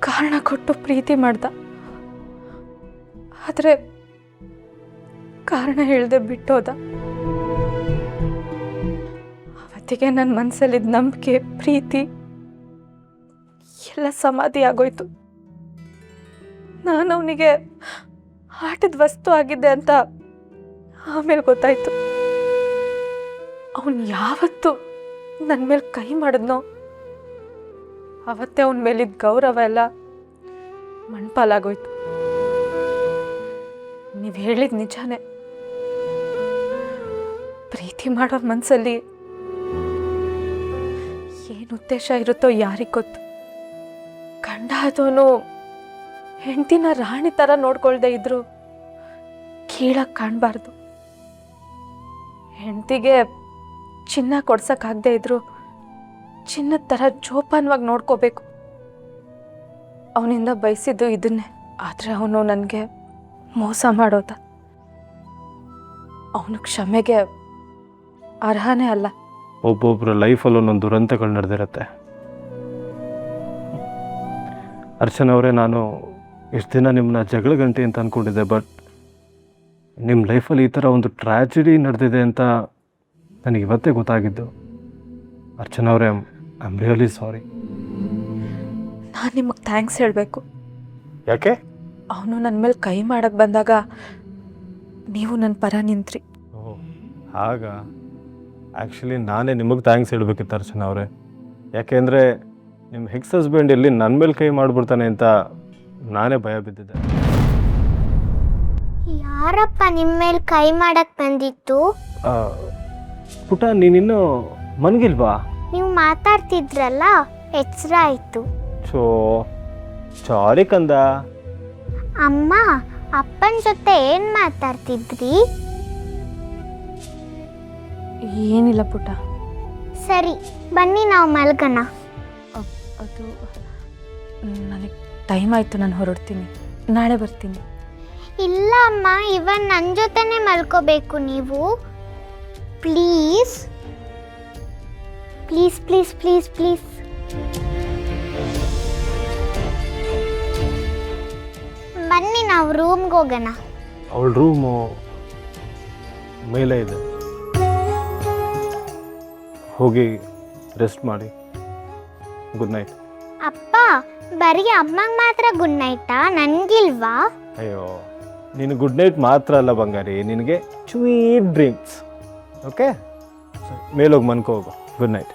ಕಾರಣ ಕೊಟ್ಟು ಪ್ರೀತಿ ಮಾಡ್ದ. ಆದರೆ ಕಾರಣ ಹೇಳ್ದೆ ಬಿಟ್ಟೋದ. ಅವತ್ತಿಗೆ ನನ್ನ ಮನಸ್ಸಲ್ಲಿದ್ದ ನಂಬಿಕೆ, ಪ್ರೀತಿ ಎಲ್ಲ ಸಮಾಧಿ ಆಗೋಯ್ತು. ನಾನು ಅವನಿಗೆ ಆಟದ ವಸ್ತು ಆಗಿದ್ದೆ ಅಂತ ಆಮೇಲೆ ಗೊತ್ತಾಯ್ತು. ಅವನು ಯಾವತ್ತು ನನ್ನ ಮೇಲೆ ಕೈ ಮಾಡಿದ್ನೋ ಅವತ್ತೇ ಅವನ ಮೇಲಿದ್ದ ಗೌರವ ಎಲ್ಲ ಮಣ್ಪಾಲಾಗೋಯ್ತು. ನೀವು ಹೇಳಿದ ನಿಜಾನೇ. ಪ್ರೀತಿ ಮಾಡೋ ಮನಸ್ಸಲ್ಲಿ ಏನು ಉದ್ದೇಶ ಇರುತ್ತೋ ಯಾರಿಗೆ ಗೊತ್ತು. ಗಂಡ ಆದವನು ಹೆಂಡತಿನ ರಾಣಿ ಥರ ನೋಡ್ಕೊಳ್ದೆ ಇದ್ರು ಕೀಳಾಗಿ ಕಾಣಬಾರ್ದು. ಹೆಂಡತಿಗೆ ಚಿನ್ನ ಕೊಡ್ಸೋಕ್ಕಾಗದೇ ಇದ್ರು ಚಿನ್ನದ ಥರ ಜೋಪಾನವಾಗಿ ನೋಡ್ಕೋಬೇಕು. ಅವನಿಂದ ಬಯಸಿದ್ದು ಇದನ್ನೇ. ಆದರೆ ಅವನು ನನಗೆ ಮೋಸ ಮಾಡೋದ. ಅವನು ಕ್ಷಮೆಗೆ ಅರ್ಹನೇ ಅಲ್ಲ. ಒಬ್ಬೊಬ್ಬರ ಲೈಫಲ್ಲಿ ಒಂದೊಂದು ದುರಂತಗಳು ನಡೆದಿರುತ್ತೆ. ಅರ್ಚನಾ ಅವರೇ, ನಾನು ಇಷ್ಟು ದಿನ ನಿಮ್ಮನ್ನ ಜಗಳ ಗಂಟೆ ಅಂತ ಅಂದ್ಕೊಂಡಿದ್ದೆ. ಬಟ್ ನಿಮ್ಮ ಲೈಫಲ್ಲಿ ಈ ಥರ ಒಂದು ಟ್ರ್ಯಾಜಿಡಿ ನಡೆದಿದೆ ಅಂತ ನನಗೆ ಇವತ್ತೇ ಗೊತ್ತಾಗಿದ್ದು. ಅರ್ಚನಾ ಅವರೇ, ಐ ಆಮ್ ರಿಯಲಿ ಸಾರಿ. ನಾನು ನಿಮಗೆ ಥ್ಯಾಂಕ್ಸ್ ಹೇಳಬೇಕು. ಯಾಕೆ? ಅವನು ನನ್ನ ಮೇಲೆ ಕೈ ಮಾಡಕ್ಕೆ ಬಂದಾಗ ನೀವು ನನ್ನ ಪರ ನಿಂತ್ರಿ. ಓಹ್, ಆಗ ಆ್ಯಕ್ಚುಲಿ ನಾನೇ ನಿಮಗೆ ಥ್ಯಾಂಕ್ಸ್ ಹೇಳಬೇಕಿತ್ತು ಅರ್ಚನಾ ಅವರೇ. ಯಾಕೆಂದರೆ ನಿಮ್ಮ ಎಕ್ಸ್ ಹಸ್ಬೆಂಡ್ ಎಲ್ಲಿ ನನ್ನ ಮೇಲೆ ಕೈ ಮಾಡಿಬಿಡ್ತಾನೆ ಅಂತ ನಾನೇ ಭಯ ಬಿದ್ದಿದ್ದೆ. ಯಾರಪ್ಪ ನಿಮ್ಮ ಮೇಲೆ ಕೈ ಮಾಡಕ್ಕೆ ಬಂದಿತ್ತು? ಪುಟ, ನೀನಿನ್ನೂ ಮನ್ಗಿಲ್ವಾ? ನೀವು ಮಾತಾಡ್ತಿದ್ರಲ್ಲ, ಎಚ್ಚರ ಆಯಿತು. ಸಾರಿ ಕಂದ. ಅಮ್ಮ, ಅಪ್ಪನ ಜೊತೆ ಏನು ಮಾತಾಡ್ತಿದ್ರಿ? ಏನಿಲ್ಲ ಪುಟ್ಟ. ಸರಿ, ಬನ್ನಿ ನಾವು ಮಲ್ಗೋಣ. ಅದು ನನಗೆ ಟೈಮ್ ಆಯಿತು, ನಾನು ಹೊರಡ್ತೀನಿ. ನಾಳೆ ಬರ್ತೀನಿ. ಇಲ್ಲ ಅಮ್ಮ, ಇವನ್ ನನ್ನ ಜೊತೆನೇ ಮಲ್ಕೋಬೇಕು ನೀವು. Please please please please please. ಬನ್ನಿ ನಾವು ರೂಮ್ಗೆ ಹೋಗೋಣ. ಅವಳ ರೂಮು ಮೇಲೆ ಇದೆ, ಹೋಗಿ ರೆಸ್ಟ್ ಮಾಡಿ. Good night. ಅಪ್ಪ, ಬರೀ ಅಮ್ಮಂಗೆ ಮಾತ್ರ ಗುಡ್ ನೈಟಾ? ನನಗಿಲ್ವಾ? ಅಯ್ಯೋ, ನೀನು ಗುಡ್ ನೈಟ್ ಮಾತ್ರ ಅಲ್ಲ ಬಂಗಾರಿ, ನಿನಗೆ ಸ್ವೀಟ್ ಡ್ರೀಮ್ಸ್. ಓಕೆ, ಮೇಲೋಗಿ ಮನ್ಕೋ ಹೋಗು. Good night.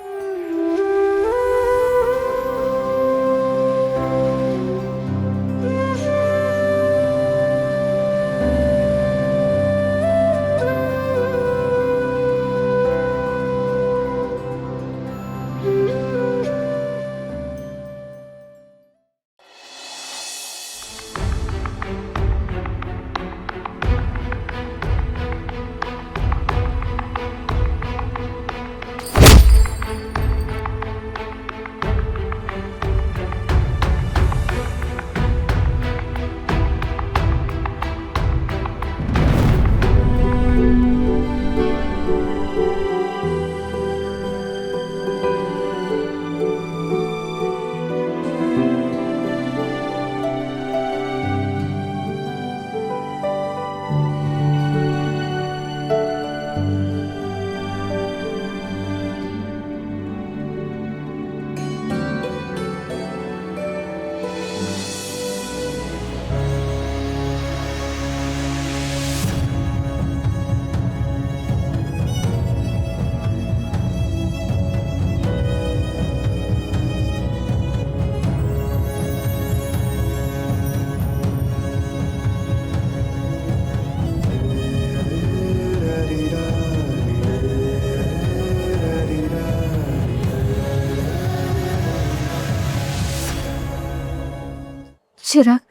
ಚಿರಾಗ್,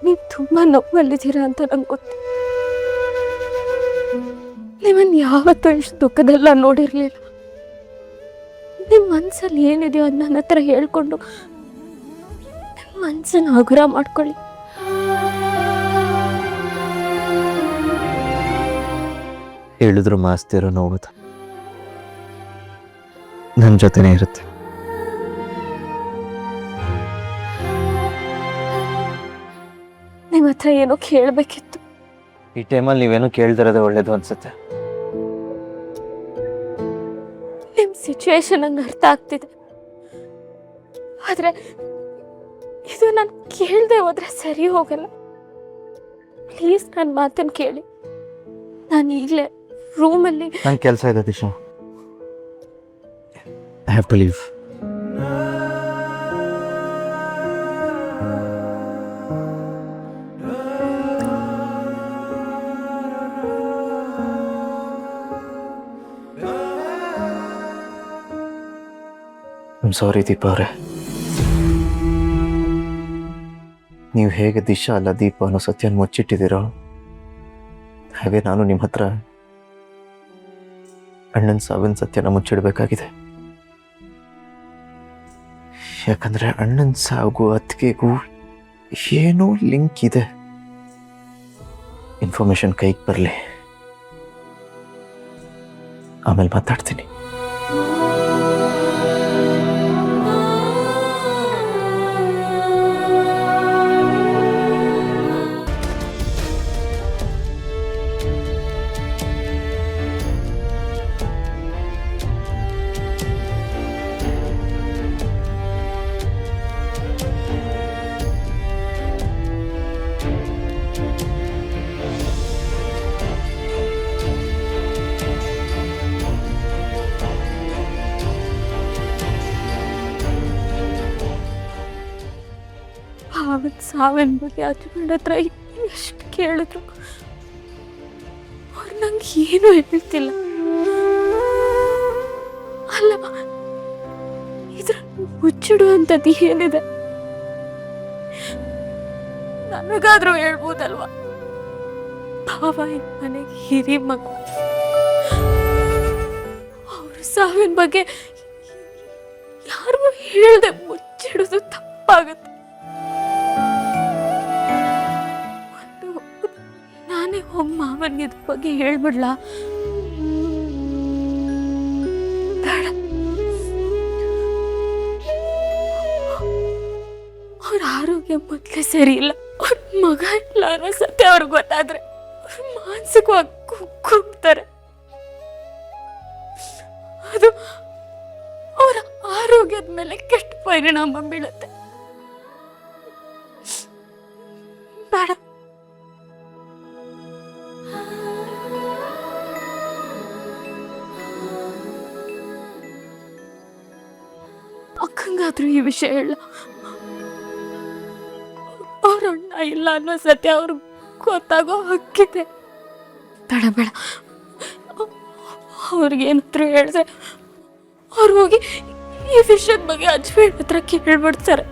ನೀವು ತುಂಬ ನೋವಲ್ಲಿದ್ದೀರಾ ಅಂತ ನಂಗೆ ಗೊತ್ತು. ನಿಮ್ಮನ್ನು ಯಾವತ್ತೂ ಇಷ್ಟು ದುಃಖದಲ್ಲ ನೋಡಿರಲಿಲ್ಲ. ನಿಮ್ಮ ಮನಸ್ಸಲ್ಲಿ ಏನಿದೆಯೋ ಅದು ನನ್ನ ಹತ್ರ ಹೇಳ್ಕೊಂಡು ನಿಮ್ಮ ಮನಸ್ಸನ್ನು ಹಗುರ ಮಾಡ್ಕೊಳ್ಳಿ. ಹೇಳಿದ್ರು ಮಾಸ್ತಿರೋ ನೋವು, ನನ್ನ ಜೊತೆನೇ ಇರುತ್ತೆ. ನಿಮ್ಮ ಹತ್ರ ಏನೋ ಕೇಳಬೇಕಿತ್ತು. ಈ ಟೈಮಲ್ಲಿ ನೀವೇನೋ ಕೇಳ್ದಿರೋದೇ ಒಳ್ಳೇದು ಅನ್ಸುತ್ತೆ. ನಿಮ್ಮ ಸಿಚುವೇಶನ್ ನಂಗೆ ಅರ್ಥ ಆಗ್ತಿದೆ, ಆದರೆ ಇದು ನಾನು ಕೇಳದೆ ಹೋದ್ರೆ ಸರಿ ಹೋಗಲ್ಲ. ಪ್ಲೀಸ್ ನನ್ನ ಮಾತನ್ನು ಕೇಳಿ. ನಾನು ಈಗಲೇ ರೂಮಲ್ಲಿ ನಂಗೆ ಕೆಲಸ ಇದೆ Disha. I have to leave. Sorry Deepa ಅವರೇ, ನೀವು ಹೇಗೆ ದಿಶಾ ಅಲ್ಲ ದೀಪ ಅನ್ನೋ ಸತ್ಯನ ಮುಚ್ಚಿಟ್ಟಿದ್ದೀರೋ ಹಾಗೆ ನಾನು ನಿಮ್ಮ ಹತ್ರ ಅಣ್ಣನ ಸಾವಿನ ಸತ್ಯನ ಮುಚ್ಚಿಡಬೇಕಾಗಿದೆ. ಯಾಕಂದ್ರೆ ಅಣ್ಣನ ಸಾವಿಗೂ ಅತ್ತಿಗೆಗೂ ಏನೋ ಲಿಂಕ್ ಇದೆ. ಇನ್ಫಾರ್ಮೇಶನ್ ಕೈಗೆ ಬರಲಿ, ಆಮೇಲೆ ಮಾತಾಡ್ತೀನಿ. ಅವತ್ತು ಸಾವಿನ ಬಗ್ಗೆ ಹಸ್ಬೆಂಡ್ ಹತ್ರ ಎಷ್ಟು ಕೇಳಿದ್ರು ಅವ್ರು ನಂಗೆ ಏನೂ ಹೇಳ್ತಿಲ್ಲ. ಅಲ್ಲ, ಇದ್ರ ಮುಚ್ಚಿಡುವಂಥದ್ದು ಏನಿದೆ? ನನಗಾದ್ರೂ ಹೇಳ್ಬೋದಲ್ವಾ? ಭಾವ ಮನೆಗೆ ಹಿರಿ ಮಗು, ಅವ್ರ ಸಾವಿನ ಬಗ್ಗೆ ಯಾರಿಗೂ ಹೇಳ್ದೆ ಮುಚ್ಚಿಡೋದು ತಪ್ಪಾಗುತ್ತೆ. ನಾನೇ ಹೋಗಿ ಮಾವನಿಗೆ ಇದ್ರ ಬಗ್ಗೆ ಹೇಳ್ಬಿಡ್ಲಾ? ಬೇಡ, ಅವ್ರ ಆರೋಗ್ಯ ಮೊದಲೇ ಸರಿ ಇಲ್ಲ. ಅವ್ರ ಮಗ ಇಲ್ಲ ಅನ್ನೋ ಸತ್ಯ ಅವ್ರಿಗೆ ಗೊತ್ತಾದ್ರೆ ಅವ್ರ ಮಾನಸಿಕವಾಗಿ ಕುಗ್ತಾರೆ. ಅದು ಅವರ ಆರೋಗ್ಯದ ಮೇಲೆ ಕೆಟ್ಟ ಪರಿಣಾಮ ಬೀಳುತ್ತೆ. ಬೇಡ, ಅಕ್ಕಂಗಾದ್ರೂ ಈ ವಿಷಯ ಹೇಳ. ಅವ್ರ ಅಣ್ಣ ಇಲ್ಲ ಅನ್ನೋ ಸತ್ಯ ಅವ್ರಿಗೆ ಗೊತ್ತಾಗೋ ಹಕ್ಕಿದೆ. ಬೇಡ ಬೇಡ, ಅವ್ರಿಗೇನಾದ್ರೂ ಹೇಳಿದ್ರೆ ಅವ್ರು ಹೋಗಿ ಈ ವಿಷಯದ ಬಗ್ಗೆ ಹಸ್ಬೆಂಡ್ ಹತ್ರ ಕೇಳ್ಬಿಡ್ತಾರೆ.